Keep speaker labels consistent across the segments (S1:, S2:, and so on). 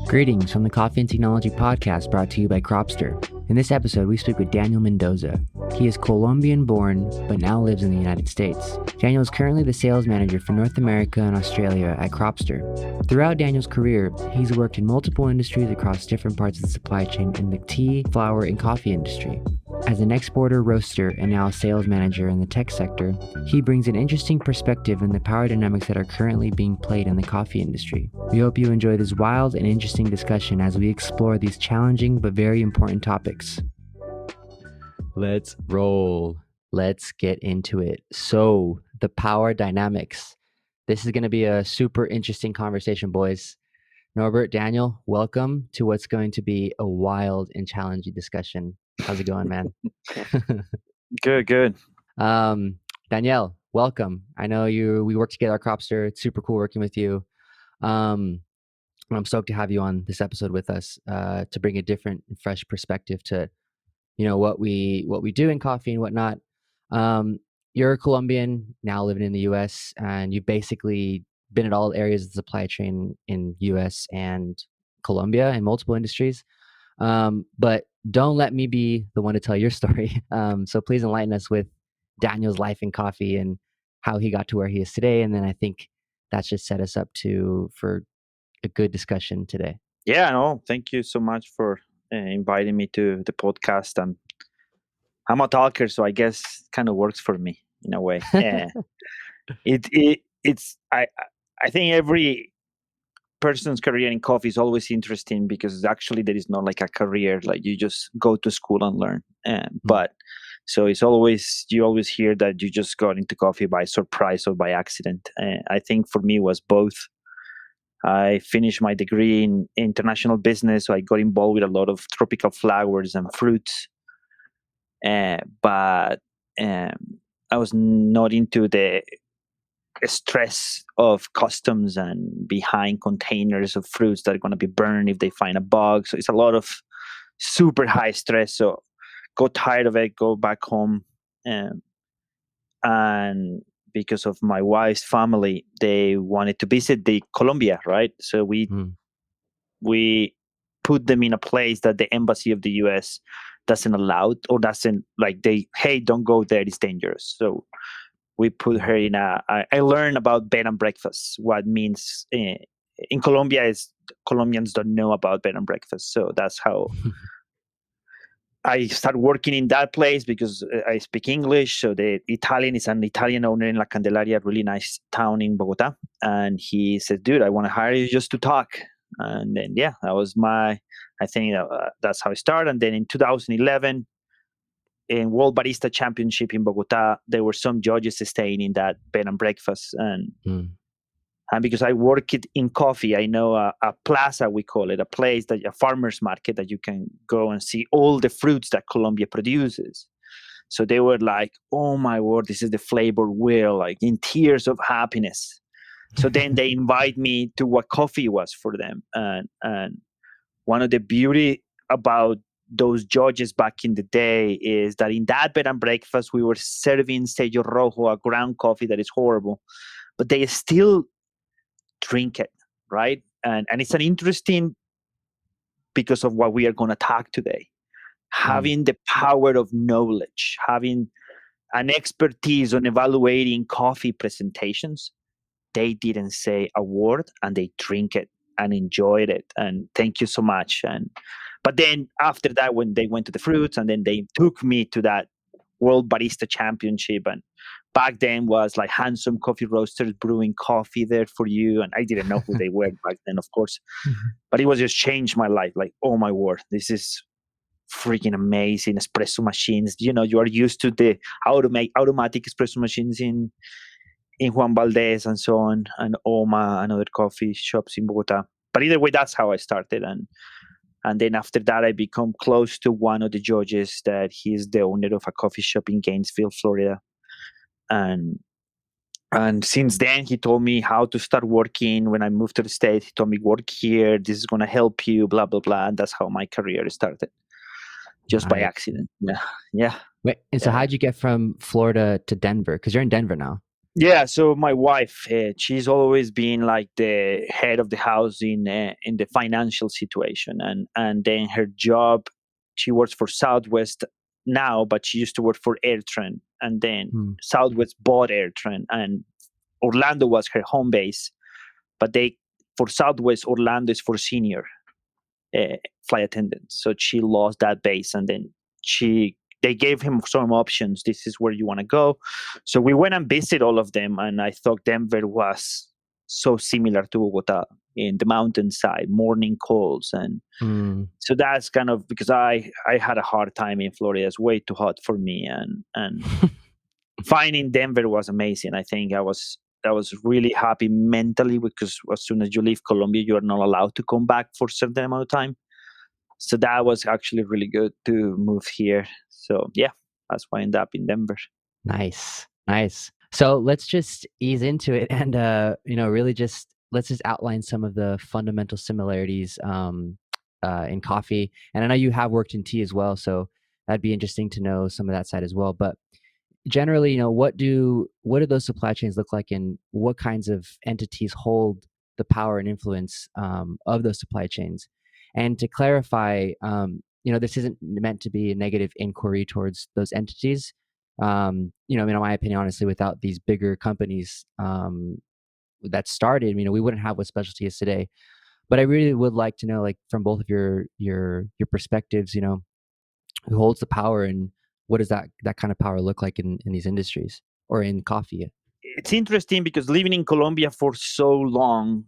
S1: Greetings from the Coffee and Technology podcast brought to you by Cropster. In this episode, we speak with Daniel Mendoza. He is Colombian-born, but now lives in the United States. Daniel is currently the sales manager for North America and Australia at Cropster. Throughout Daniel's career, he's worked in multiple industries across different parts of the supply chain in the tea, flour, and coffee industry. As an exporter, roaster, and now sales manager in the tech sector, he brings an interesting perspective in the power dynamics that are currently being played in the coffee industry. We hope you enjoy this wild and interesting discussion as we explore these challenging but very important topics. Let's roll. Let's get into it. So, the power dynamics. This is going to be a super interesting conversation, boys. Norbert, Daniel, welcome to what's going to be a wild and challenging discussion. How's it going, man?
S2: Good.
S1: Danielle, welcome. I know we work together at Cropster. It's super cool working with you. I'm stoked to have you on this episode with us to bring a different and fresh perspective to, what we do in coffee and whatnot. You're a Colombian now living in the US, and you've basically been at all areas of the supply chain in US and Colombia in multiple industries. But don't let me be the one to tell your story. So please enlighten us with Daniel's life in coffee and how he got to where he is today. And then I think that should set us up for a good discussion today.
S2: Yeah, no, thank you so much for inviting me to the podcast. I'm a talker, so I guess it kind of works for me in a way. I think every person's career in coffee is always interesting because actually there is not like a career, like you just go to school and learn. But so you always hear that you just got into coffee by surprise or by accident. I think for me it was both. I finished my degree in international business, so I got involved with a lot of tropical flowers and fruits. But I was not into the stress of customs and behind containers of fruits that are going to be burned if they find a bug. So it's a lot of super high stress. So got tired of it, go back home. And because of my wife's family, they wanted to visit Colombia, right? So we put them in a place that the embassy of the US doesn't allow, or doesn't hey, don't go there, it's dangerous. So we put her in I learned about bed and breakfast, what means in Colombia is Colombians don't know about bed and breakfast. So that's how I started working in that place because I speak English. So the Italian is an Italian owner in La Candelaria, really nice town in Bogota. And he said, dude, I want to hire you just to talk. And then, that was that's how I started. And then in 2011, in World Barista Championship in Bogota, there were some judges staying in that bed and breakfast. And because I work in coffee, I know a plaza, we call it, a farmer's market that you can go and see all the fruits that Colombia produces. So they were like, oh my word, this is the flavor wheel, like in tears of happiness. So then they invite me to what coffee was for them. And one of the beauty about those judges back in the day is that in that bed and breakfast, we were serving Sello Rojo, a ground coffee that is horrible, but they still drink it, right? And it's an interesting, because of what we are going to talk today, having the power of knowledge, having an expertise on evaluating coffee presentations. They didn't say a word and they drink it and enjoyed it. And thank you so much. But then after that, when they went to the fruits, and then they took me to that World Barista Championship, and back then was like handsome coffee roasters brewing coffee there for you. And I didn't know who they were back then, of course. But it was just changed my life. Like, oh my word, this is freaking amazing. Espresso machines. You are used to the automatic espresso machines in Juan Valdez and so on, and Oma and other coffee shops in Bogota. But either way, that's how I started. And then after that, I become close to one of the judges that he's the owner of a coffee shop in Gainesville, Florida. And since then, he told me how to start working. When I moved to the States, he told me, work here. This is going to help you, blah, blah, blah. And that's how my career started, just by accident. Yeah.
S1: Wait, and so how'd you get from Florida to Denver? Because you're in Denver now.
S2: Yeah, so my wife, she's always been like the head of the house in the financial situation, and then her job, she works for Southwest now, but she used to work for AirTran, and then
S1: Hmm.
S2: Southwest bought AirTran, and Orlando was her home base, but they for Southwest Orlando is for senior flight attendants, so she lost that base, and then she they gave him some options. This is where you want to go. So we went and visited all of them, and I thought Denver was so similar to Bogota in the mountainside, morning calls, and
S1: Hmm.
S2: so that's kind of because I had a hard time in Florida. It's way too hot for me, and finding Denver was amazing. I was really happy mentally because as soon as you leave Colombia, you are not allowed to come back for a certain amount of time. So that was actually really good to move here. So yeah, that's why I ended up in Denver.
S1: Nice, nice. So let's just ease into it and really just let's just outline some of the fundamental similarities in coffee. And I know you have worked in tea as well, so that'd be interesting to know some of that side as well. But generally, what do those supply chains look like, and what kinds of entities hold the power and influence of those supply chains? And to clarify, this isn't meant to be a negative inquiry towards those entities. In my opinion, honestly, without these bigger companies that started, we wouldn't have what specialty is today. But I really would like to know, like, from both of your perspectives, who holds the power, and what does that kind of power look like in these industries or in coffee?
S2: It's interesting because living in Colombia for so long,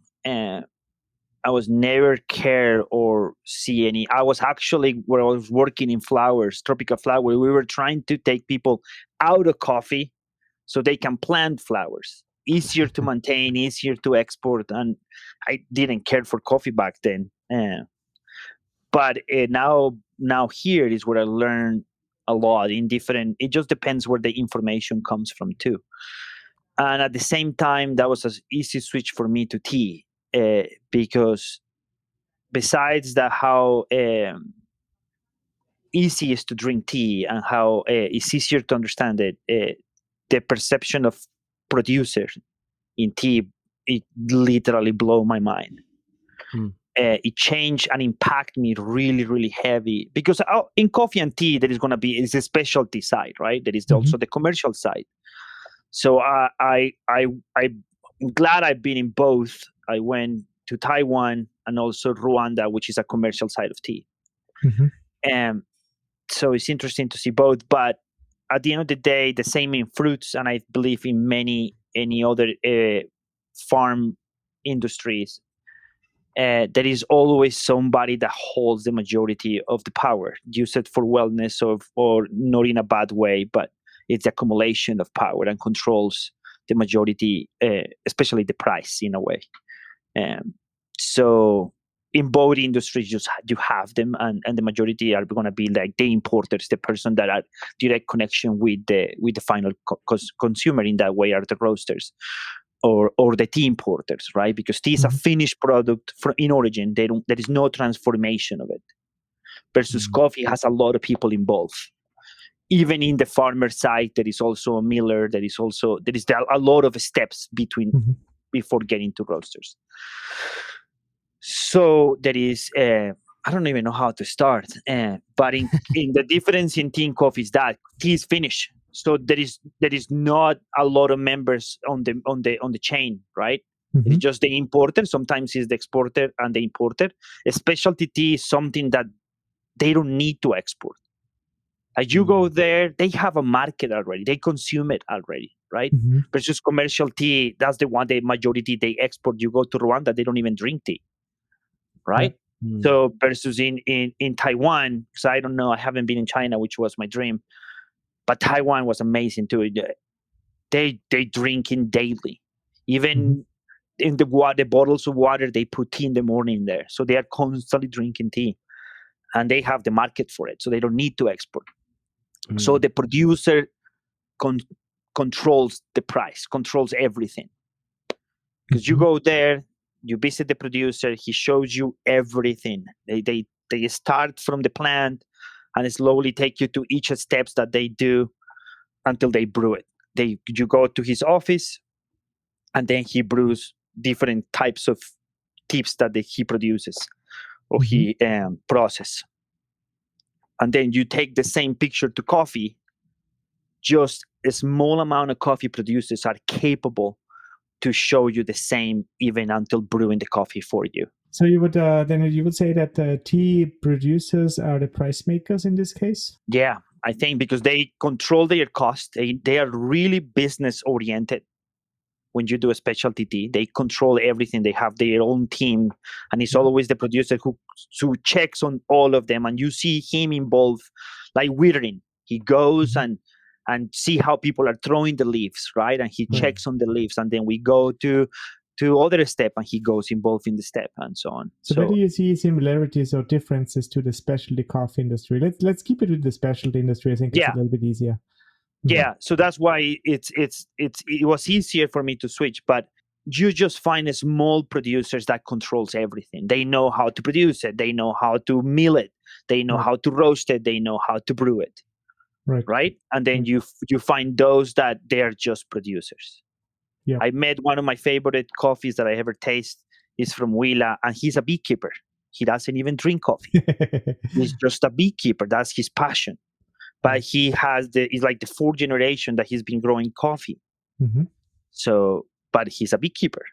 S2: I was never care or see any. I was actually where I was working in flowers, tropical flower. We were trying to take people out of coffee so they can plant flowers. Easier to maintain, easier to export, and I didn't care for coffee back then. But now here is where I learn a lot in different. It just depends where the information comes from too. And at the same time, that was an easy switch for me to tea because besides that, how easy is to drink tea and how it's easier to understand it, the perception of producers in tea, it literally blew my mind.
S1: Hmm.
S2: It changed and impact me really, really heavy because in coffee and tea, there is going to be is a specialty side, right? There is also the commercial side. So I'm glad I've been in both. I went to Taiwan and also Rwanda, which is a commercial side of tea. And so it's interesting to see both. But at the end of the day, the same in fruits, and I believe in any other farm industries. There is always somebody that holds the majority of the power. Use it for wellness or not in a bad way, but it's the accumulation of power and controls the majority, especially the price in a way. So in both industries, you have them, and the majority are going to be like the importers, the person that are direct connection with the final consumer. In that way, are the roasters or the tea importers, right? Because tea is a finished product in origin. There is no transformation of it. Versus coffee has a lot of people involved. Even in the farmer side, there is also a miller. There is a lot of steps before getting to roasters. So there is, I don't even know how to start, but in the difference in tea and coffee is that tea is finished. So there is not a lot of members on the chain, right? It's just the importer. Sometimes it's the exporter and the importer. A specialty tea is something that they don't need to export. As you go there, they have a market already. They consume it already, right? Versus commercial tea, that's the one the majority they export. You go to Rwanda, they don't even drink tea, right? So versus in Taiwan, because I don't know, I haven't been in China, which was my dream, but Taiwan was amazing too. They drink in daily, even in the bottles of water they put tea in the morning there, so they are constantly drinking tea, and they have the market for it, so they don't need to export. So the producer controls the price, controls everything. Because you go there, you visit the producer, he shows you everything. They start from the plant and slowly take you to each steps that they do until they brew it. You go to his office, and then he brews different types of tips that he produces or he process. And then you take the same picture to coffee. Just a small amount of coffee producers are capable to show you the same, even until brewing the coffee for you.
S3: So you would say that tea producers are the price makers in this case?
S2: Yeah, I think because they control their cost. They are really business oriented. When you do a specialty tea, they control everything. They have their own team, and it's always the producer who checks on all of them. And you see him involved, like withering. He goes and see how people are throwing the leaves, right? And he checks on the leaves, and then we go to other step, and he goes involved in the step, and so on.
S3: So where do you see similarities or differences to the specialty coffee industry? Let's keep it with the specialty industry. I think it's a little bit easier.
S2: Yeah, so that's why it was easier for me to switch. But you just find small producers that controls everything. They know how to produce it. They know how to mill it. They know how to roast it. They know how to brew it. Right? And then you find those that they're just producers. Yeah. I met one of my favorite coffees that I ever tasted is from Huila, and he's a beekeeper. He doesn't even drink coffee. He's just a beekeeper. That's his passion. But he has it's like the fourth generation that he's been growing coffee. So, but he's a beekeeper.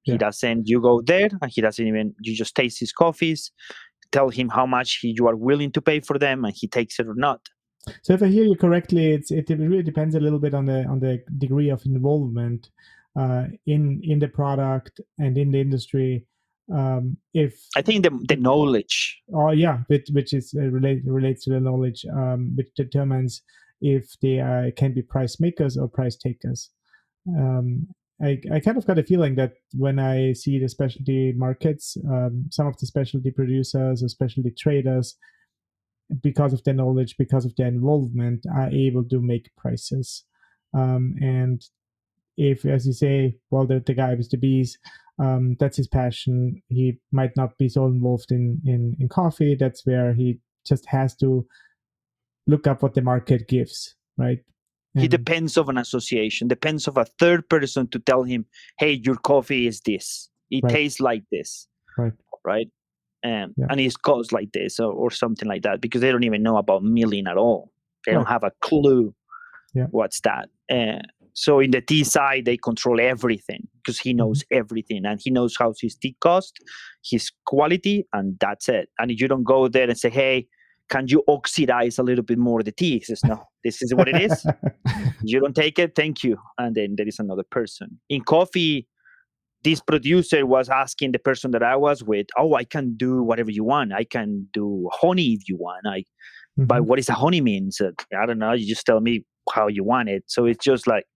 S2: He doesn't, you go there and he doesn't even, you just taste his coffees, tell him how much you are willing to pay for them, and he takes it or not.
S3: So if I hear you correctly, it really depends a little bit on the degree of involvement in the product and in the industry. If
S2: I think the knowledge.
S3: Oh yeah, which is relates to the knowledge, which determines if they can be price makers or price takers. I kind of got a feeling that when I see the specialty markets, some of the specialty producers or specialty traders, because of their knowledge, because of their involvement, are able to make prices. And if, as you say, well, the guy with the bees, that's his passion. He might not be so involved in coffee. That's where he just has to look up what the market gives, right?
S2: He depends on an association, depends on a third person to tell him, hey, your coffee is this. It tastes like this. Right? And it costs like this or something like that, because they don't even know about milling at all. They don't have a clue what's that. So in the tea side, they control everything because he knows everything, and he knows how his tea cost, his quality, and that's it. And you don't go there and say, hey, can you oxidize a little bit more of the tea? He says, no, this is what it is. You don't take it, thank you. And then there is another person. In coffee, this producer was asking the person that I was with, oh, I can do whatever you want. I can do honey if you want. But what does a honey mean? So, I don't know. You just tell me how you want it. So it's just like,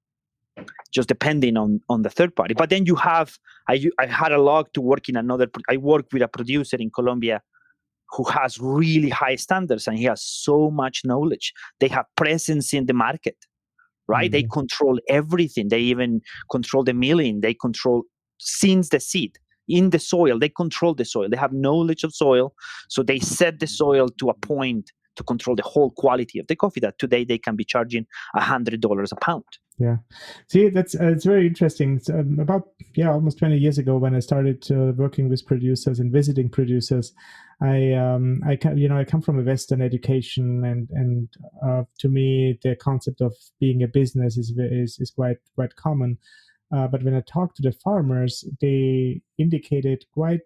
S2: just depending on the third party. But then you have, I had a luck to work I worked with a producer in Colombia who has really high standards, and he has so much knowledge. They have presence in the market, right? They control everything. They even control the milling. They control since the seed in the soil. They control the soil. They have knowledge of soil. So they set the soil to a point to control the whole quality of the coffee that today they can be charging $100 a pound.
S3: Yeah. See, that's it's very interesting. It's, about almost 20 years ago, when I started working with producers and visiting producers, I come from a Western education, and to me the concept of being a business is quite common. But when I talked to the farmers, they indicated quite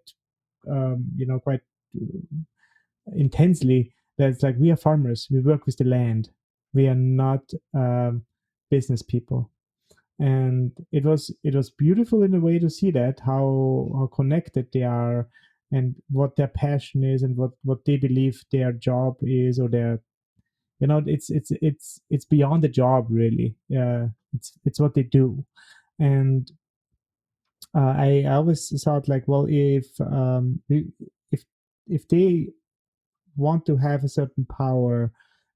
S3: intensely that it's like, we are farmers. We work with the land. We are not business people. And it was beautiful in a way to see that how connected they are, and what their passion is, and what they believe their job is, or their, it's beyond the job, really. It's what they do. And I always thought, like, well, if they want to have a certain power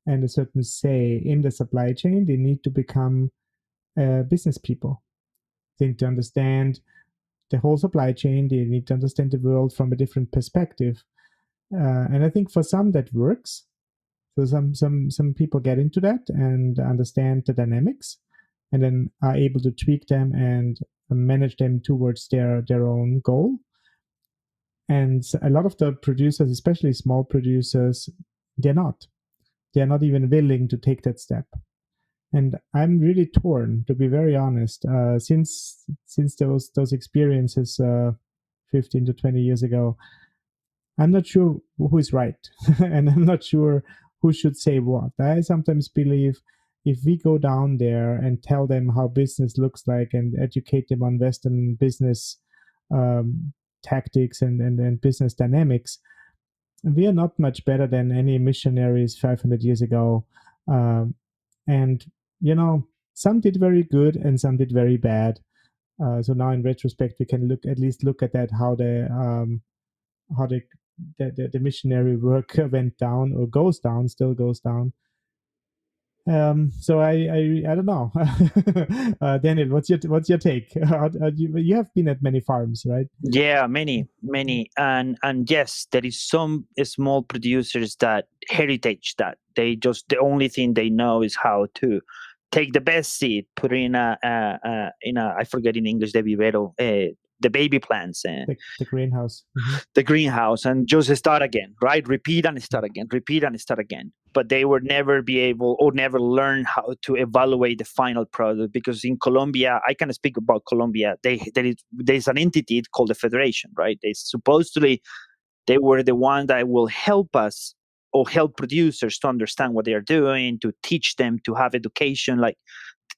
S3: and a certain say in the supply chain, they need to become business people. They need to understand the whole supply chain. They need to understand the world from a different perspective. And I think for some that works. So some people get into that and understand the dynamics, and then are able to tweak them and manage them towards their own goal. And a lot of the producers, especially small producers, they're not even willing to take that step. And I'm really torn, to be very honest. Since those experiences 15 to 20 years ago, I'm not sure who is right, and I'm not sure who should say what. I sometimes believe if we go down there and tell them how business looks like and educate them on Western business tactics and business dynamics, we are not much better than any missionaries 500 years ago. And, some did very good and some did very bad. So now in retrospect, we can look at that, how the missionary work went down or still goes down. So I don't know. Daniel, what's your take? You have been at many farms, right?
S2: Yeah, many, and yes, there is some small producers that heritage that they just, the only thing they know is how to take the best seed, put it in a I forget in English, the vivero, the baby plants, and
S3: the greenhouse. Mm-hmm.
S2: The greenhouse, and just start again, right? Repeat and start again, repeat and start again. But they would never be able or never learn how to evaluate the final product, because in Colombia, I can speak about Colombia. There's an entity called the Federation, right? They were the one that will help us or help producers to understand what they are doing, to teach them, to have education. Like,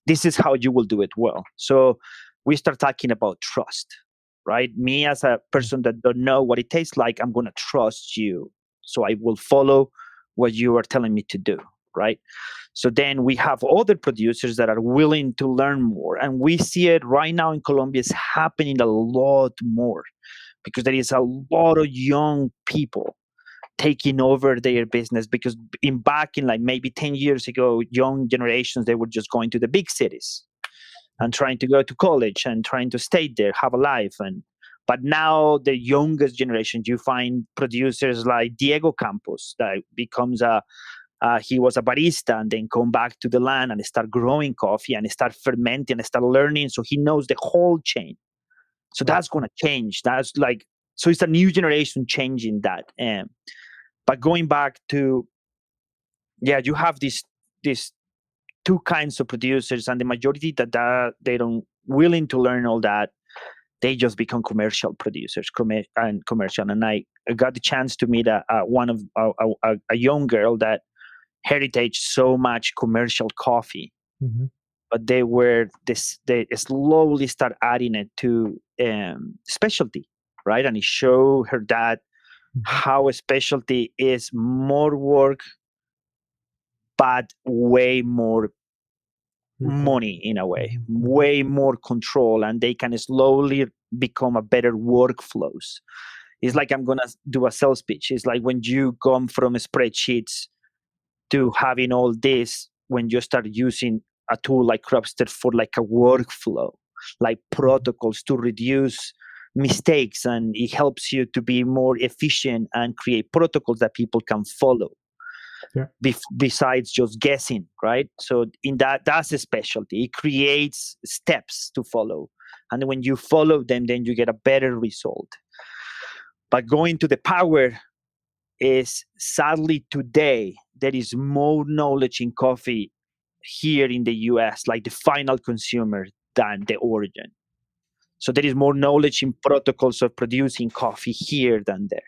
S2: this is how you will do it well. So we start talking about trust, right? Me as a person that don't know what it tastes like, I'm going to trust you. So I will follow what you are telling me to do, right? So then we have other producers that are willing to learn more. And we see it right now in Colombia. It's happening a lot more because there is a lot of young people taking over their business, because back in like maybe 10 years ago, young generations, they were just going to the big cities and trying to go to college and trying to stay there, have a life. But now the youngest generation, you find producers like Diego Campos that becomes he was a barista and then come back to the land and start growing coffee and start fermenting and start learning. So he knows the whole chain. So that's going to change. So it's a new generation changing that. But going back to, you have these two kinds of producers, and the majority that they don't willing to learn all that, they just become commercial producers and commercial. And I got the chance to meet a young girl that heritage so much commercial coffee,
S3: mm-hmm.
S2: but they slowly start adding it to specialty, right? And it showed her that how a specialty is more work, but way more money in a way, way more control, and they can slowly become a better workflows. It's like, I'm going to do a sales pitch. It's like when you come from spreadsheets to having all this, when you start using a tool like Cropster for like a workflow, like protocols to reduce mistakes, and it helps you to be more efficient and create protocols that people can follow.
S3: Yeah.
S2: Besides just guessing, right? So that's a specialty. It creates steps to follow, and when you follow them, then you get a better result. But going to the power is, sadly today, there is more knowledge in coffee here in the US, like the final consumer, than the origin. So there is more knowledge in protocols of producing coffee here than there.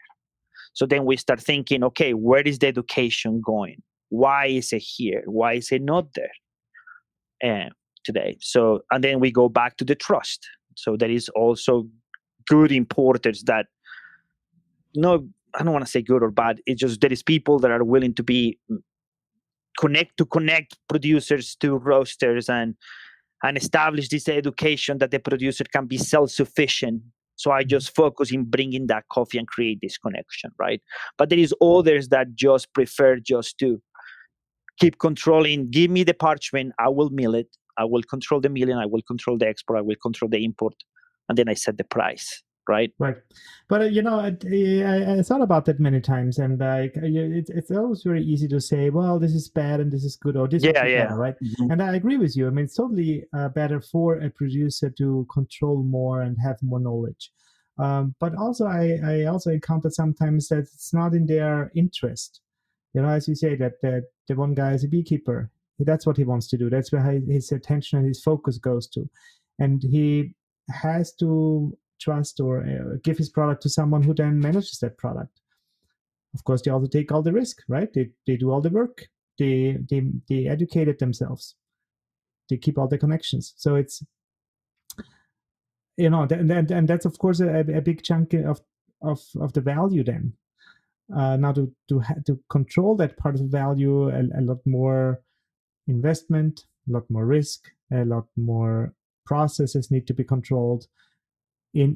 S2: So then we start thinking, okay, where is the education going? Why is it here? Why is it not there today? So, and then we go back to the trust. So there is also good importers that, no, I don't want to say good or bad. It's just there is people that are willing to be connect producers to roasters and establish this education that the producer can be self-sufficient. So I just focus in bringing that coffee and create this connection, right? But there is others that just prefer just to keep controlling. Give me the parchment, I will mill it. I will control the milling. I will control the export. I will control the import, and then I set the price. right?
S3: Right. But, I thought about that many times, and it's always very easy to say, well, this is bad and this is good, or this would be better, right?
S2: Mm-hmm.
S3: And I agree with you. I mean, it's totally better for a producer to control more and have more knowledge. But also, I also encountered sometimes that it's not in their interest. As you say, that the one guy is a beekeeper. That's what he wants to do. That's where his attention and his focus goes to. And he has to trust or give his product to someone who then manages that product. Of course, they also take all the risk, right? They do all the work. They educate it themselves. They keep all the connections. So it's, and that's of course a big chunk of the value then. Now to control that part of the value, a lot more investment, a lot more risk, a lot more processes need to be controlled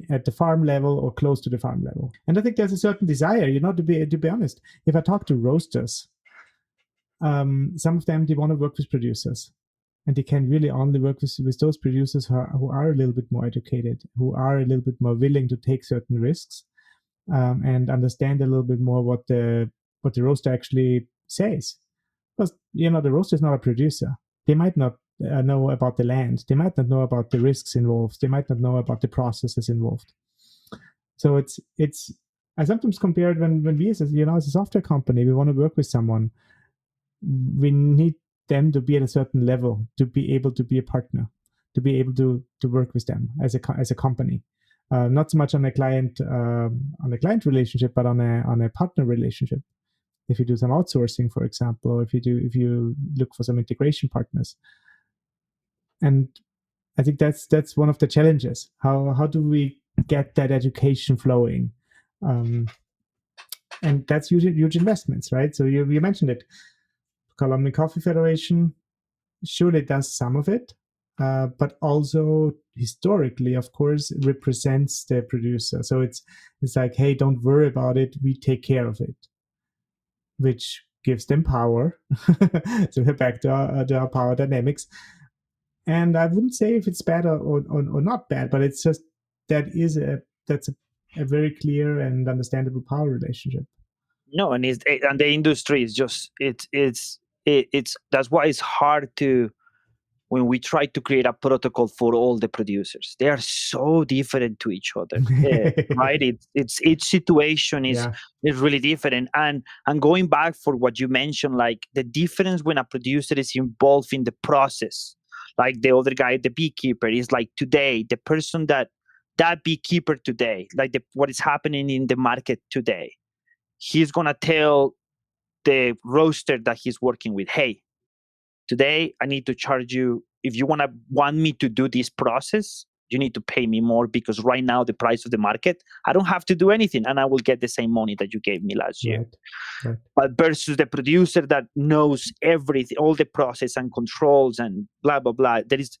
S3: at the farm level or close to the farm level. And I think there's a certain desire, to be honest. If I talk to roasters, some of them, they want to work with producers, and they can really only work with those producers who are a little bit more educated, who are a little bit more willing to take certain risks, and understand a little bit more what the roaster actually says. Because the roaster is not a producer. They might not know about the land. They might not know about the risks involved. They might not know about the processes involved. So it's I sometimes compare it when we as a software company, we want to work with someone, we need them to be at a certain level to be able to be a partner, to be able to work with them as a company. Not so much on a client relationship, but on a partner relationship. If you do some outsourcing, for example, or if you look for some integration partners. And I think that's one of the challenges. How do we get that education flowing? And that's huge investments, right? So you mentioned it. Colombian Coffee Federation surely does some of it, but also historically, of course, represents the producer. So it's like, hey, don't worry about it. We take care of it, which gives them power. So we're back to our power dynamics. And I wouldn't say if it's bad or not bad, but it's just that's a very clear and understandable power relationship.
S2: No, and the industry is just it's that's why it's hard to, when we try to create a protocol for all the producers, they are so different to each other, right? It's each situation is really different. And going back for what you mentioned, like the difference when a producer is involved in the process, like the other guy, the beekeeper, is like today, the person that beekeeper today, like what is happening in the market today, he's gonna tell the roaster that he's working with, hey, today I need to charge you, if you want me to do this process, you need to pay me more, because right now the price of the market, I don't have to do anything and I will get the same money that you gave me last year. Right. But versus the producer that knows everything, all the process and controls and blah, blah, blah, there is,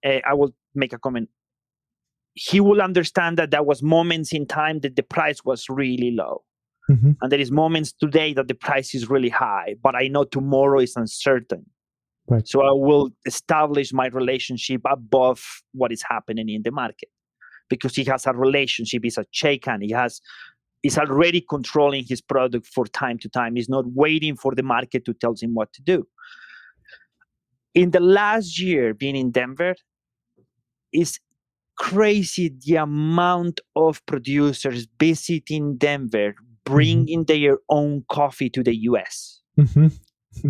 S2: I will make a comment. He will understand that there was moments in time that the price was really low. Mm-hmm. And there is moments today that the price is really high, but I know tomorrow is uncertain. Right. So I will establish my relationship above what is happening in the market, because he has a relationship, he's a shake-hand, he's already controlling his product for time to time. He's not waiting for the market to tell him what to do. In the last year being in Denver, it's crazy the amount of producers visiting Denver, bringing mm-hmm. their own coffee to the US. Mm-hmm.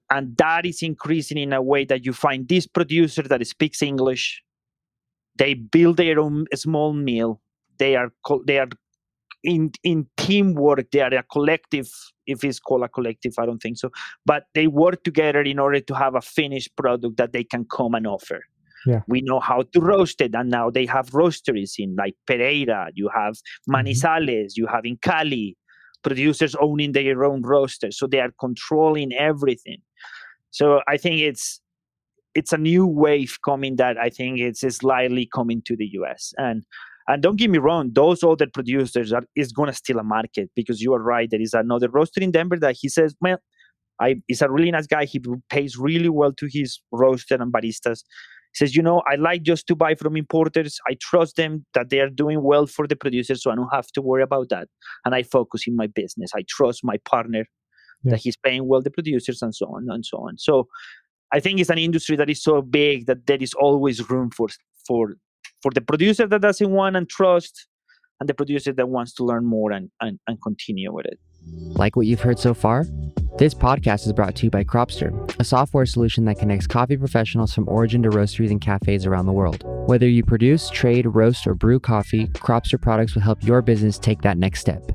S2: And that is increasing in a way that you find this producer that speaks English. They build their own small mill. They are in teamwork. They are a collective. If it's called a collective, I don't think so. But they work together in order to have a finished product that they can come and offer. Yeah. We know how to roast it, and now they have roasteries in like Pereira. You have Manizales. Mm-hmm. You have in Cali. Producers owning their own roasters, so they are controlling everything. So I think it's a new wave coming that I think it's slightly coming to the US. And don't get me wrong, those other producers is going to steal a market, because you are right. There is another roaster in Denver that he says, he's a really nice guy. He pays really well to his roaster and baristas. says, I like just to buy from importers. I trust them that they are doing well for the producers, so I don't have to worry about that. And I focus in my business. I trust my partner that he's paying well the producers and so on and so on. So I think it's an industry that is so big that there is always room for the producer that doesn't want and trust, and the producer that wants to learn more and continue with it.
S1: Like what you've heard so far? This podcast is brought to you by Cropster, a software solution that connects coffee professionals from origin to roasteries and cafes around the world. Whether you produce, trade, roast, or brew coffee, Cropster products will help your business take that next step.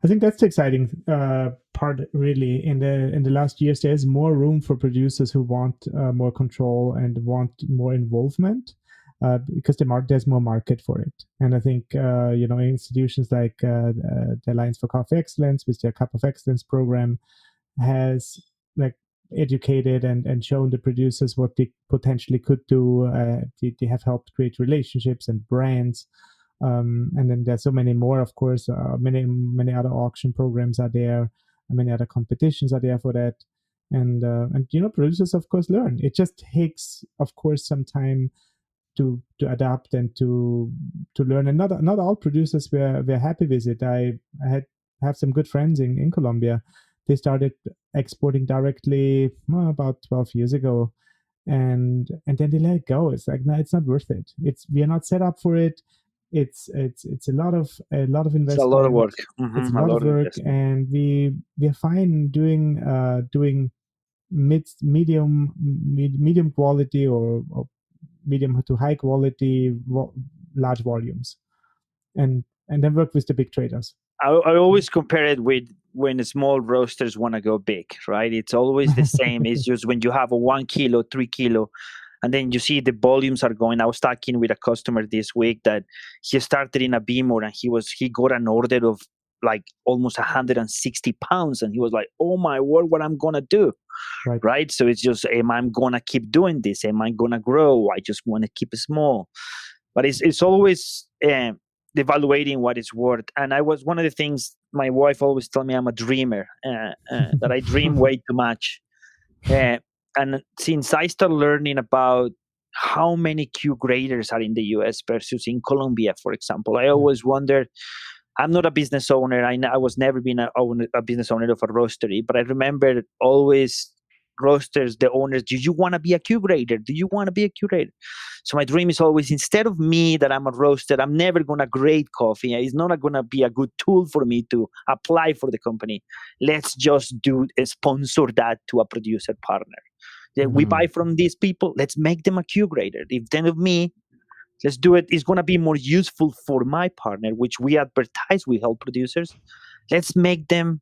S3: I think that's the exciting part, really. In the last years, there's more room for producers who want more control and want more involvement. Because there's more market for it. And I think, institutions like the Alliance for Coffee Excellence with their Cup of Excellence program has educated and shown the producers what they potentially could do. They have helped create relationships and brands. And then there's so many more, of course. Many other auction programs are there. Many other competitions are there for that. And producers, of course, learn. It just takes, of course, some time to adapt and to learn. And not all producers were happy with it. I have some good friends in Colombia. They started exporting directly about 12 years ago, and then they let it go. It's like, no, it's not worth it. We are not set up for it. It's a lot of investment.
S2: It's a lot of work.
S3: It's a lot of work, and we are fine doing medium quality or medium to high quality, large volumes, and then work with the big traders.
S2: I always compare it with when small roasters want to go big, right? It's always the same. It's just when you have a 1 kilo, 3 kilo, and then you see the volumes are going. I was talking with a customer this week that he started in a Beamer and he got an order of like almost 160 pounds, and he was like, "Oh my word, what I'm gonna do?" Right? So it's just, am I gonna keep doing this? Am I gonna grow? I just want to keep it small. But it's always evaluating what it's worth. And I was one of the things my wife always told me, I'm a dreamer, that I dream way too much. And since I started learning about how many Q graders are in the US versus in Colombia, for example, I always wondered. I'm not a business owner. I was never been a business owner of a roastery, but I remember always roasters, the owners, do you want to be a Q grader? Do you want to be a Q grader? So my dream is always, instead of me that I'm a roaster, I'm never going to grade coffee. It's not going to be a good tool for me to apply for the company. Let's just sponsor that to a producer partner. We buy from these people. Let's make them a Q grader. Instead of me, let's do it. It's going to be more useful for my partner, which we advertise. We help producers. Let's make them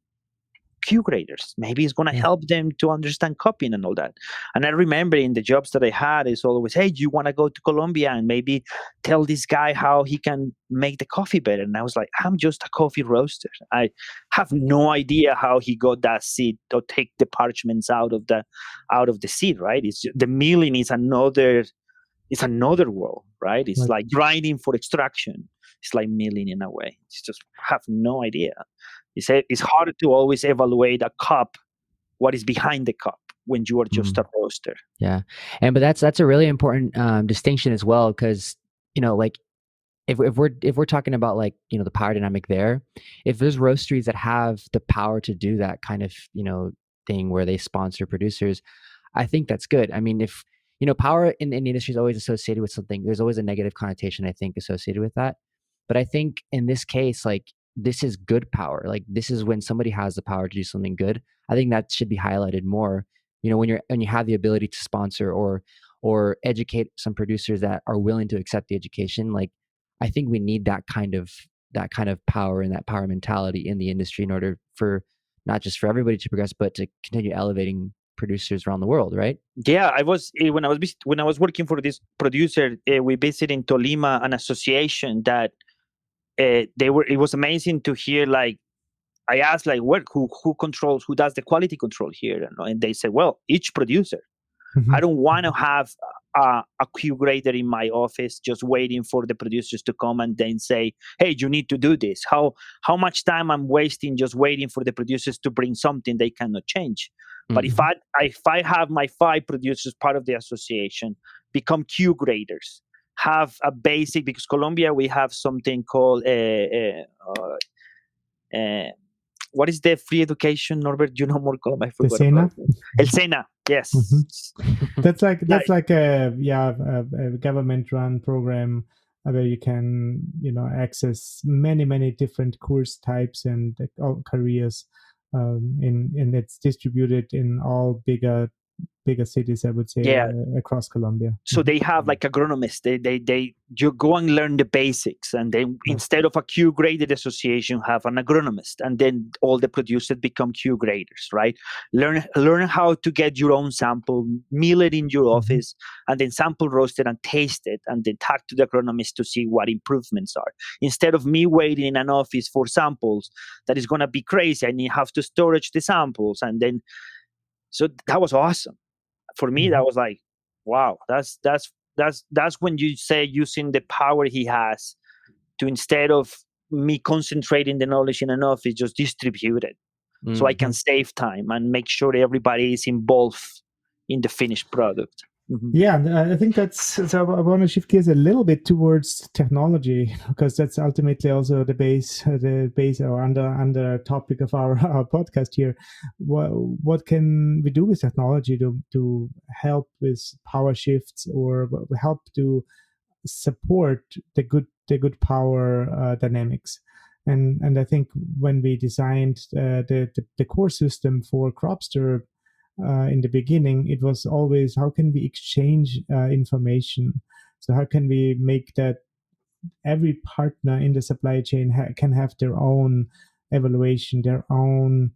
S2: Q graders. Maybe it's going to help them to understand copying and all that. And I remember in the jobs that I had, it's always, hey, do you want to go to Colombia and maybe tell this guy how he can make the coffee better? And I was like, I'm just a coffee roaster. I have no idea how he got that seed or take the parchments out of the seed, right? The milling is another world, right? It's like grinding for extraction. It's like milling in a way. It's just have no idea. It's hard to always evaluate a cup, what is behind the cup, when you are just a roaster.
S1: Yeah, but that's a really important distinction as well, because like if we're talking about like the power dynamic there, if there's roasteries that have the power to do that kind of thing where they sponsor producers, I think that's good. I mean, if power in the industry is always associated with something. There's always a negative connotation, I think, associated with that. But I think in this case, like, this is good power. Like, this is when somebody has the power to do something good. I think that should be highlighted more. When you have the ability to sponsor or educate some producers that are willing to accept the education. Like, I think we need that kind of power and that power mentality in the industry in order for not just for everybody to progress, but to continue elevating producers around the world, right?
S2: Yeah, when I was working for this producer, we visited in Tolima an association that it was amazing to hear. Like, I asked, like, who does the quality control here? And they said, well, each producer. I don't want to have a Q grader in my office just waiting for the producers to come and then say, hey, you need to do this. How much time I'm wasting just waiting for the producers to bring something they cannot change. But if I have my 5 producers part of the association become Q graders, have a basic, because Colombia we have something called what is the free education, Norbert? You know more Colombia. I
S3: The
S2: forgot
S3: SENA.
S2: about it. El Sena, yes.
S3: That's like a government-run program where you can access many different course types and all careers, and it's distributed in all bigger cities, I would say, across Colombia.
S2: So they have like agronomists. They you go and learn the basics, and then instead of a Q graded association, have an agronomist, and then all the producers become Q graders, right? Learn how to get your own sample, mill it in your office, and then sample roast it and taste it, and then talk to the agronomist to see what improvements are. Instead of me waiting in an office for samples, that is gonna be crazy. I have to storage the samples, and then so that was awesome. For me, that was like, wow, that's when you say using the power he has to, instead of me concentrating the knowledge in an office, just distribute it, so I can save time and make sure everybody is involved in the finished product.
S3: Yeah, I think so. I want to shift gears a little bit towards technology, because that's ultimately also the base or under topic of our podcast here. What can we do with technology to help with power shifts, or help to support the good power dynamics? And I think when we designed the core system for Cropster, in the beginning, it was always, how can we exchange information? So how can we make that every partner in the supply chain can have their own evaluation, their own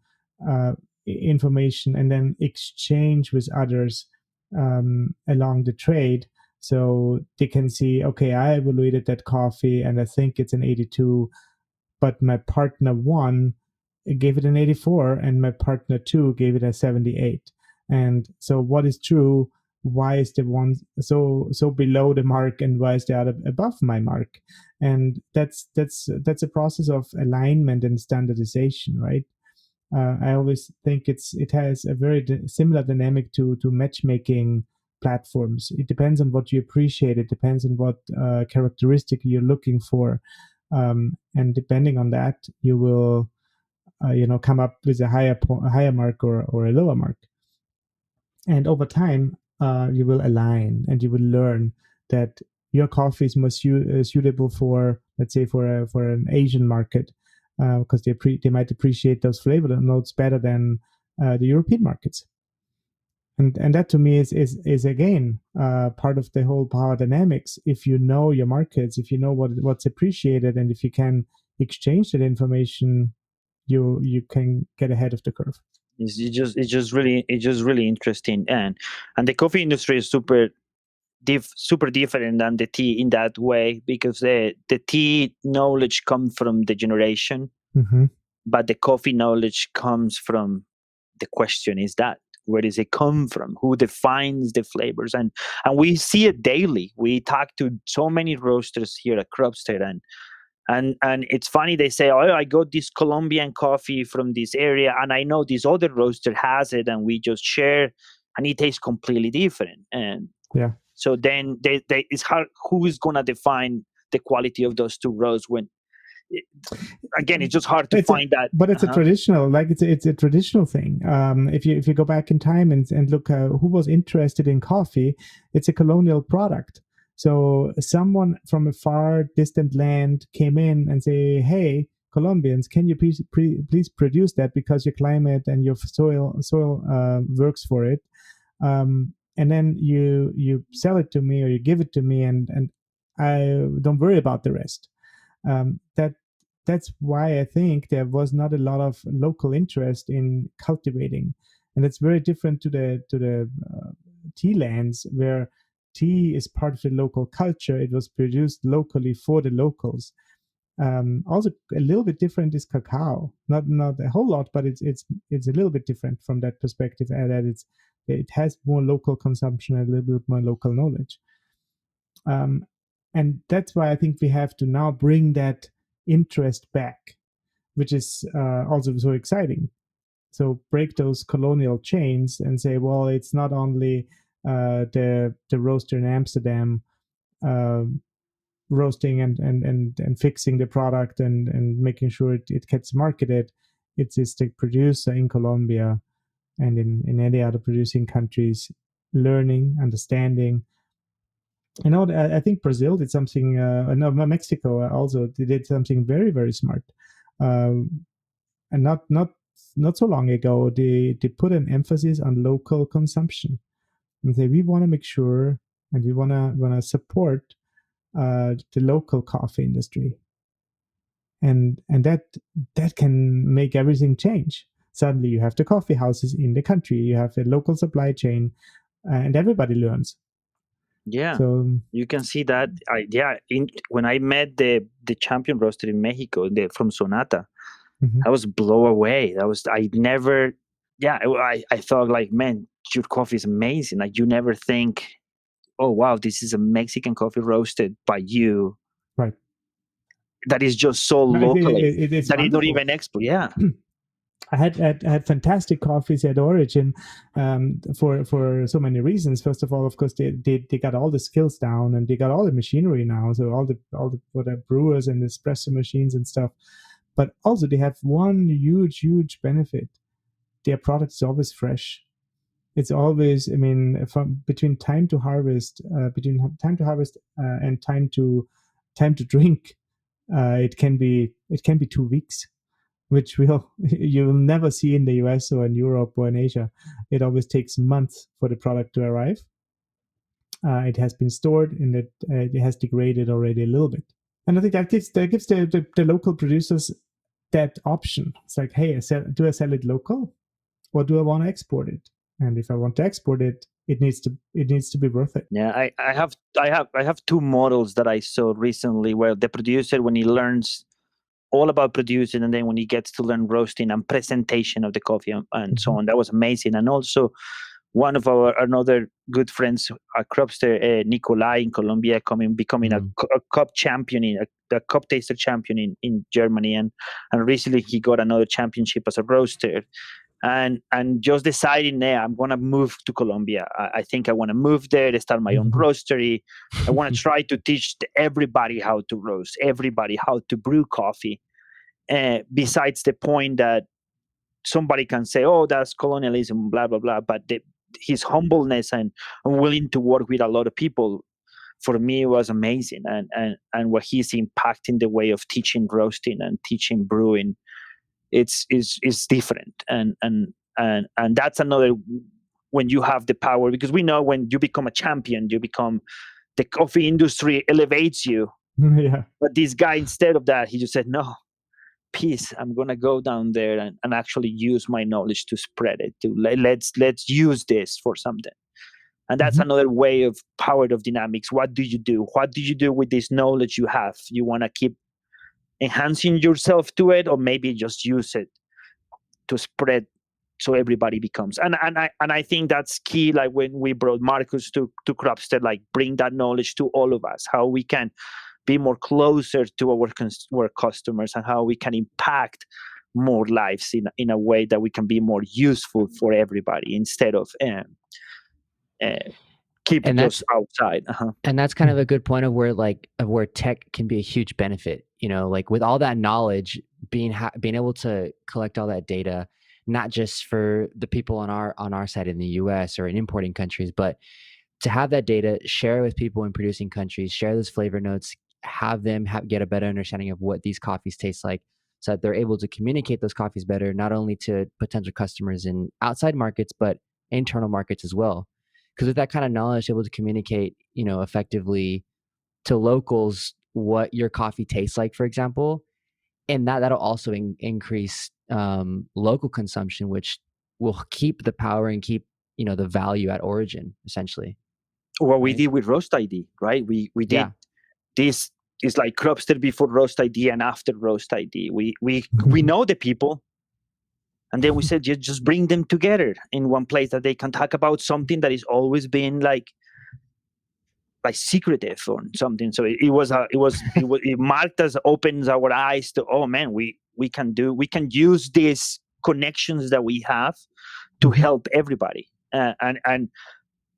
S3: information, and then exchange with others along the trade, so they can see, okay, I evaluated that coffee and I think it's an 82, but my partner 1 gave it an 84 and my partner 2 gave it a 78. And so what is true? Why is the one so below the mark, and why is the other above my mark? And that's a process of alignment and standardization, right? I always think it has a very similar dynamic to matchmaking platforms. It depends on what you appreciate. It depends on what characteristic you're looking for, and depending on that, you will come up with a higher mark or a lower mark. And over time, you will align, and you will learn that your coffee is more suitable for, let's say, for an Asian market, because they might appreciate those flavor notes better than the European markets. And that to me is again part of the whole power dynamics. If you know your markets, if you know what's appreciated, and if you can exchange that information, you can get ahead of the curve.
S2: It's just really interesting, and the coffee industry is super different than the tea in that way, because the tea knowledge comes from the generation, but the coffee knowledge comes from the question is that, where does it come from? Who defines the flavors? And we see it daily. We talk to so many roasters here at Cropster, and it's funny, they say, oh, I got this Colombian coffee from this area, and I know this other roaster has it, and we just share, and it tastes completely different. And
S3: yeah,
S2: so then it's hard, who is going to define the quality of those two roasts when, again, it's just hard to find that.
S3: But it's a traditional, it's a traditional thing. If you go back in time and look who was interested in coffee, it's a colonial product. So someone from a far distant land came in and say, hey, Colombians, can you please produce that, because your climate and your soil works for it. And then you sell it to me, or you give it to me, and I don't worry about the rest. That's why I think there was not a lot of local interest in cultivating, and it's very different to the tea lands, where tea is part of the local culture. It was produced locally for the locals. Also, a little bit different is cacao. Not a whole lot, but it's a little bit different from that perspective, and that it has more local consumption and a little bit more local knowledge. And that's why I think we have to now bring that interest back, which is also so exciting. So break those colonial chains and say, well, it's not only the roaster in Amsterdam roasting and fixing the product and making sure it gets marketed. It's the producer in Colombia and in any other producing countries learning, understanding. I think Brazil did something. No, Mexico also did something very, very smart. And not so long ago, they put an emphasis on local consumption and say we want to make sure and we want to support the local coffee industry, and that can make everything change. Suddenly, you have the coffee houses in the country, you have a local supply chain, and everybody learns.
S2: Yeah, so you can see that. When I met the champion roaster in Mexico, from Sonata, I was blown away. I thought like, man, your coffee is amazing. Like you never think, oh wow, this is a Mexican coffee roasted by you.
S3: Right.
S2: That is just so local that it's not even export. Yeah.
S3: I had fantastic coffees at Origin for so many reasons. First of all, of course, they got all the skills down and they got all the machinery now. So all the brewers and the espresso machines and stuff. But also they have one huge benefit. Their product is always fresh. It's always, between time to harvest, and time to drink, it can be 2 weeks, which you'll never see in the US or in Europe or in Asia. It always takes months for the product to arrive. It has been stored and it has degraded already a little bit. And I think that gives the local producers that option. It's like, hey, do I sell it local, or do I want to export it? And if I want to export it, it needs to be worth it.
S2: Yeah, I have two models that I saw recently where the producer, when he learns all about producing, and then when he gets to learn roasting and presentation of the coffee and so on, that was amazing. And also one of another good friends, Cropster, Nikolai in Colombia, becoming a cup champion, a cup taster champion in Germany, and recently he got another championship as a roaster. And just deciding, I'm going to move to Colombia. I think I want to move there to start my own roastery. I want to try to teach everybody how to roast, everybody how to brew coffee. Besides the point that somebody can say, oh, that's colonialism, blah, blah, blah. But his humbleness and willing to work with a lot of people, for me, was amazing. And what he's impacting the way of teaching roasting and teaching brewing, it's different. And that's another, when you have the power, because we know when you become a champion, the coffee industry elevates you.
S3: Yeah.
S2: But this guy, instead of that, he just said, no, peace, I'm gonna go down there and actually use my knowledge to spread it, to let's use this for something. And that's another way of power of dynamics. What do you do with this knowledge you have? You want to keep enhancing yourself to it, or maybe just use it to spread so everybody becomes, and I think that's key. Like when we brought Marcus to Cropster, like bring that knowledge to all of us, how we can be more closer to our customers, and how we can impact more lives in a way that we can be more useful for everybody, instead of keeping those outside.
S1: And that's kind of a good point of where tech can be a huge benefit. Like with all that knowledge, being able to collect all that data, not just for the people on our side in the US or in importing countries, but to have that data, share it with people in producing countries, share those flavor notes, have them get a better understanding of what these coffees taste like, so that they're able to communicate those coffees better, not only to potential customers in outside markets, but internal markets as well. Because with that kind of knowledge, able to communicate, effectively to locals what your coffee tastes like, for example, and that'll also increase local consumption, which will keep the power and keep the value at origin, essentially.
S2: What we did with Roast ID, right? We did this. Is like Cropster before Roast ID and after Roast ID. We know the people. And then we said, just bring them together in one place that they can talk about something that is always been like secretive or something. So it marked us, opens our eyes to, oh man, we can use this connections that we have to help everybody. And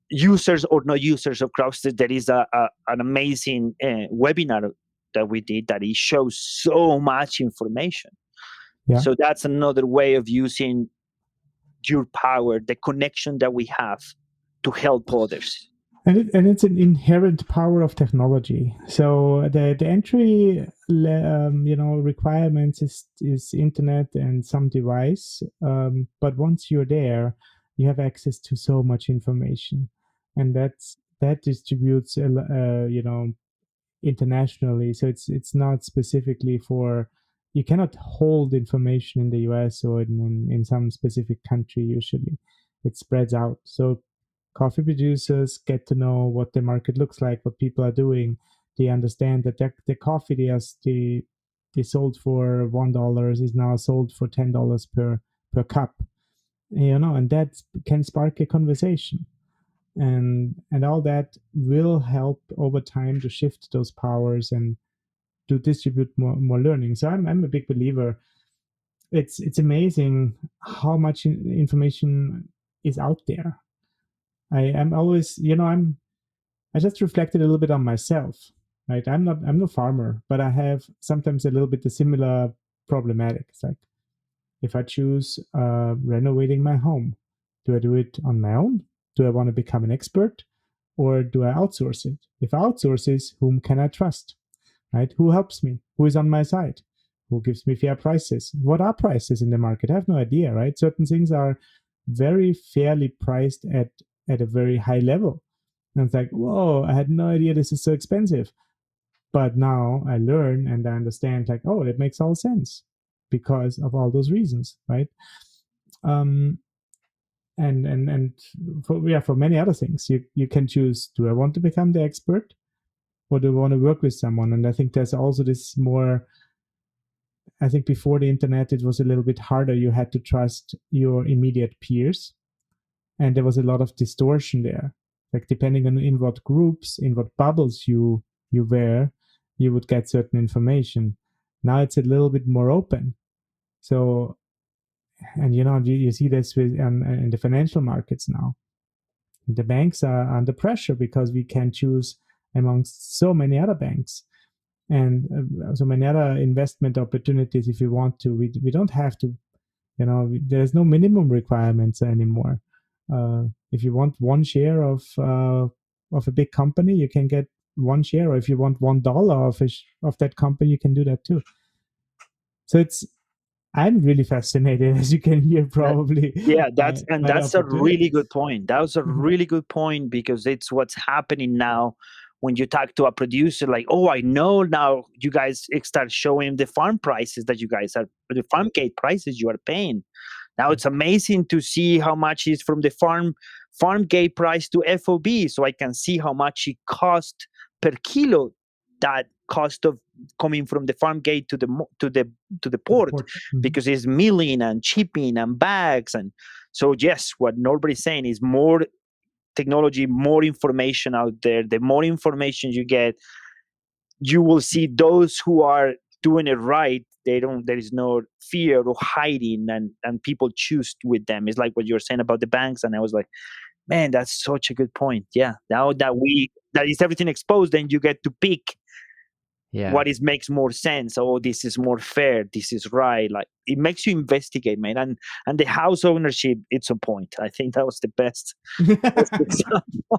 S2: users or no users of Cropster, there is an amazing webinar that we did that it shows so much information.
S3: Yeah.
S2: So that's another way of using your power, the connection that we have, to help others.
S3: And it's an inherent power of technology. So the entry requirements is internet and some device. But once you're there, you have access to so much information, and that distributes internationally. So it's not specifically for, you cannot hold information in the US or in some specific country. Usually it spreads out. So coffee producers get to know what the market looks like, what people are doing. They understand that the coffee they sold for $1 is now sold for $10 per cup, and that can spark a conversation. And all that will help over time to shift those powers and to distribute more learning. So I'm a big believer. It's amazing how much information is out there. I'm always, I just reflected a little bit on myself, right? I'm no farmer, but I have sometimes a little bit the similar problematic. It's like, if I choose renovating my home, do I do it on my own? Do I want to become an expert, or do I outsource it? If I outsource it, whom can I trust, right? Who helps me? Who is on my side? Who gives me fair prices? What are prices in the market? I have no idea, right? Certain things are very fairly priced at a very high level. And it's like, whoa, I had no idea this is so expensive. But now I learn and I understand, like, oh, it makes all sense because of all those reasons, right? And for many other things, you can choose, do I want to become the expert, or do I want to work with someone? And I think there's also this more, I think before the internet, it was a little bit harder. You had to trust your immediate peers, and there was a lot of distortion there. Like, depending on in what groups, in what bubbles you were, you would get certain information. Now it's a little bit more open. So, and you see this in the financial markets now. The banks are under pressure because we can choose amongst so many other banks and so many other investment opportunities. If we want to, we don't have to, there's no minimum requirements anymore. If you want one share of a big company, you can get one share, or if you want $1 of that company, you can do that too. So I'm really fascinated, as you can hear, probably.
S2: That's a really good point. That was a really good point, because it's what's happening now. When you talk to a producer, like, oh, I know now you guys start showing the farm prices that you guys are, the farm gate prices you are paying. Now it's amazing to see how much is from the farm gate price to FOB, so I can see how much it cost per kilo. That cost of coming from the farm gate to the port, because it's milling and shipping and bags. And so, yes, what Norbert is saying is more technology, more information out there. The more information you get, you will see those who are doing it right. There is no fear or hiding, and people choose with them. It's like what you're saying about the banks. And I was like, man, that's such a good point. Yeah. Now that is everything exposed, then you get to pick what makes more sense. Oh, this is more fair. This is right. Like, it makes you investigate, man. And the house ownership, it's a point. I think that was the best example.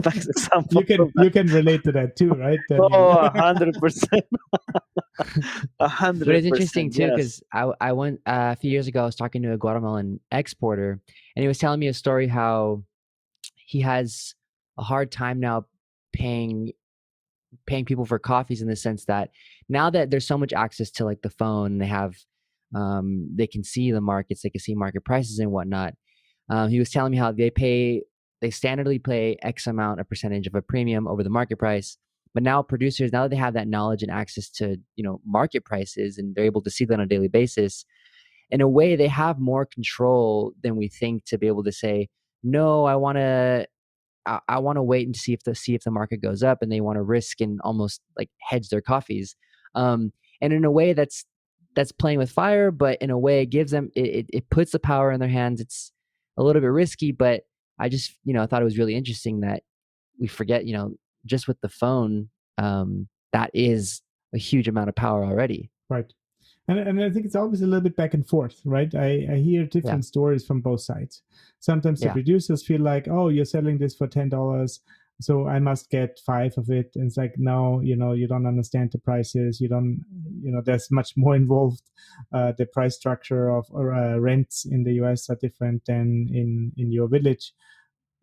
S2: Best example.
S3: You can relate to that too, right?
S2: 100%. 100%.
S1: But it's interesting too, because I went a few years ago, I was talking to a Guatemalan exporter, and he was telling me a story how he has a hard time now paying people for coffees, in the sense that now that there's so much access to, like, the phone, they have they can see the markets, they can see market prices and whatnot. He was telling me how they standardly pay X amount, a percentage of a premium over the market price. But now producers, now that they have that knowledge and access to, market prices, and they're able to see that on a daily basis, in a way, they have more control than we think to be able to say, no, I want to wait and see if the market goes up, and they want to risk and almost like hedge their coffees. And in a way, that's that's playing with fire, but in a way it gives them, it puts the power in their hands. It's a little bit risky, but I just, thought it was really interesting that we forget, just with the phone, that is a huge amount of power already.
S3: Right. And I think it's always a little bit back and forth, right? I hear different stories from both sides. Sometimes the producers feel like, oh, you're selling this for $10, so I must get 5 of it. And it's like, no, you don't understand the prices. You don't, there's much more involved. The price structure of rents in the US are different than in your village.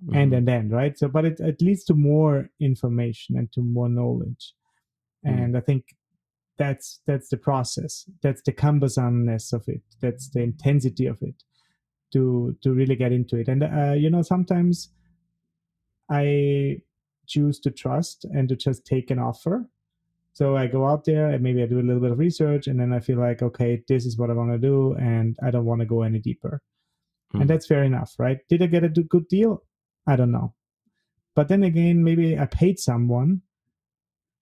S3: Mm-hmm. And then, right? So, but it leads to more information and to more knowledge. And I think that's the process. That's the cumbersomeness of it. That's the intensity of it to really get into it. And sometimes I choose to trust and to just take an offer. So I go out there and maybe I do a little bit of research, and then I feel like, okay, this is what I want to do, and I don't want to go any deeper. And that's fair enough, right? Did I get a good deal? I don't know. But then again, maybe I paid someone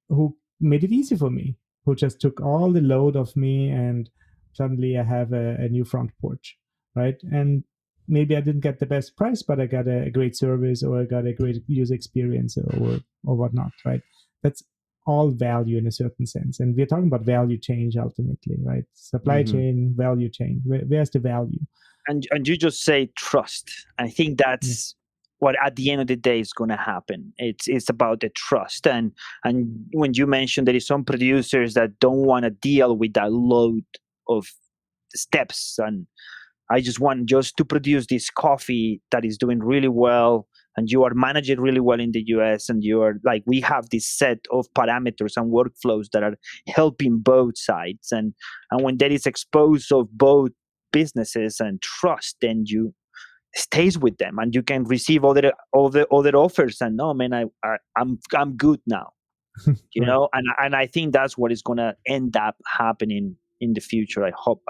S3: who made it easy for me, who just took all the load off me, and suddenly I have a new front porch, right? And maybe I didn't get the best price, but I got a great service, or I got a great user experience, or whatnot, right? That's all value in a certain sense. And we're talking about value change ultimately, right? Supply chain, value chain. Where's the value?
S2: And you just say trust. I think that's what at the end of the day is going to happen. It's about the trust. And when you mentioned there is some producers that don't want to deal with that load of steps, and I just want to produce this coffee that is doing really well, and you are managing really well in the US, and you are like, we have this set of parameters and workflows that are helping both sides. And when there is exposed of both businesses and trust, then you stays with them, and you can receive all the other offers, and no, man, I'm good now. And I think that's what is going to end up happening in the future. I hope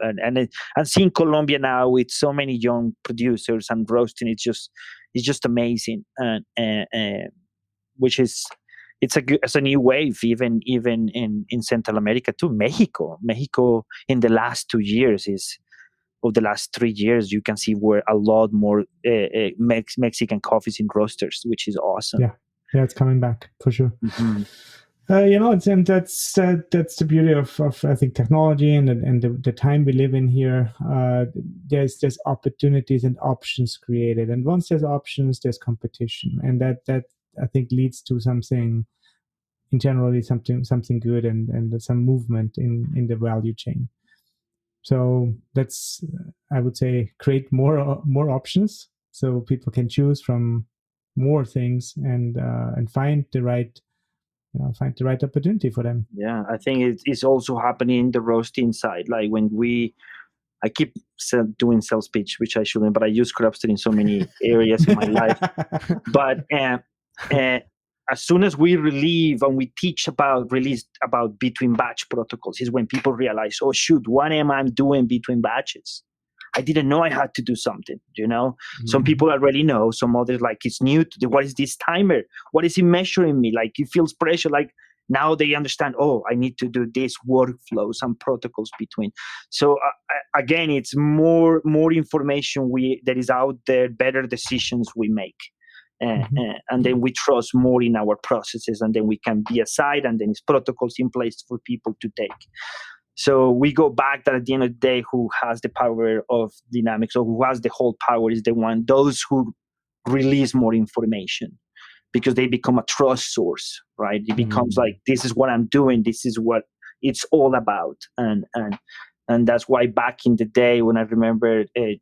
S2: and seeing Colombia now with so many young producers and roasting, it's just amazing. And which is it's a new wave, even in Central America too. Mexico in the last 2 years of the last 3 years, you can see where a lot more Mexican coffees in roasters, which is awesome.
S3: Yeah, it's coming back for sure.
S2: Mm-hmm.
S3: And that's the beauty of I think technology and the time we live in here. There's opportunities and options created, and once there's options, there's competition, and that I think leads to something, in generally something good, and some movement in the value chain. So that's, I would say, create more options so people can choose from more things and find the right opportunity for them.
S2: Yeah, I think it's also happening in the roasting side. Like when I keep doing sales pitch, which I shouldn't, but I use Cropster in so many areas in my life. But as soon as we release about between batch protocols, is when people realize, oh shoot, what am I doing between batches? I didn't know I had to do something. Some people already know, some others like it's new to them. What is this timer? What is it measuring me? Like it feels pressure. Like now they understand, oh, I need to do this workflows and protocols between. So again, it's more information that is out there, better decisions we make. And then we trust more in our processes, and then we can be aside, and then it's protocols in place for people to take. So we go back that at the end of the day, who has the power of dynamics, or who has the whole power, is those who release more information, because they become a trust source, right? It becomes like, this is what I'm doing, this is what it's all about. And that's why back in the day, when I remember it,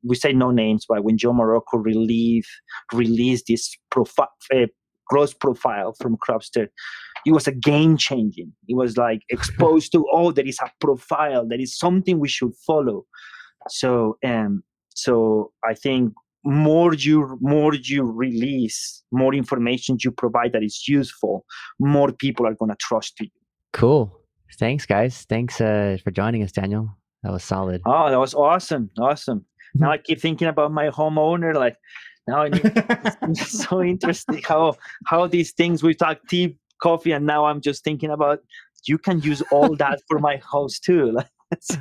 S2: we say no names, but when Joe Morocco released this gross profile from Cropster, it was a game changing. It was like exposed to, oh, there is a profile, there is something we should follow. So I think more you release, more information you provide that is useful, more people are going to trust you.
S1: Cool. Thanks, guys. Thanks for joining us, Daniel. That was solid.
S2: Oh, that was awesome. Now I keep thinking about my homeowner. Like now, it's so interesting how these things, we talk tea, coffee, and now I'm just thinking about, you can use all that for my house too. Like, So,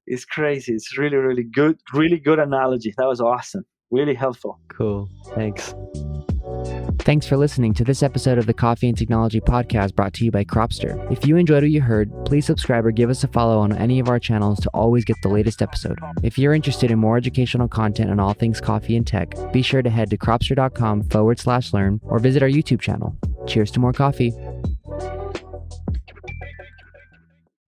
S2: it's crazy. It's really, really good analogy. That was awesome. Really helpful.
S1: Cool. Thanks. Thanks for listening to this episode of the Coffee and Technology Podcast brought to you by Cropster. If you enjoyed what you heard, please subscribe or give us a follow on any of our channels to always get the latest episode. If you're interested in more educational content on all things coffee and tech, be sure to head to cropster.com/learn or visit our YouTube channel. Cheers to more coffee.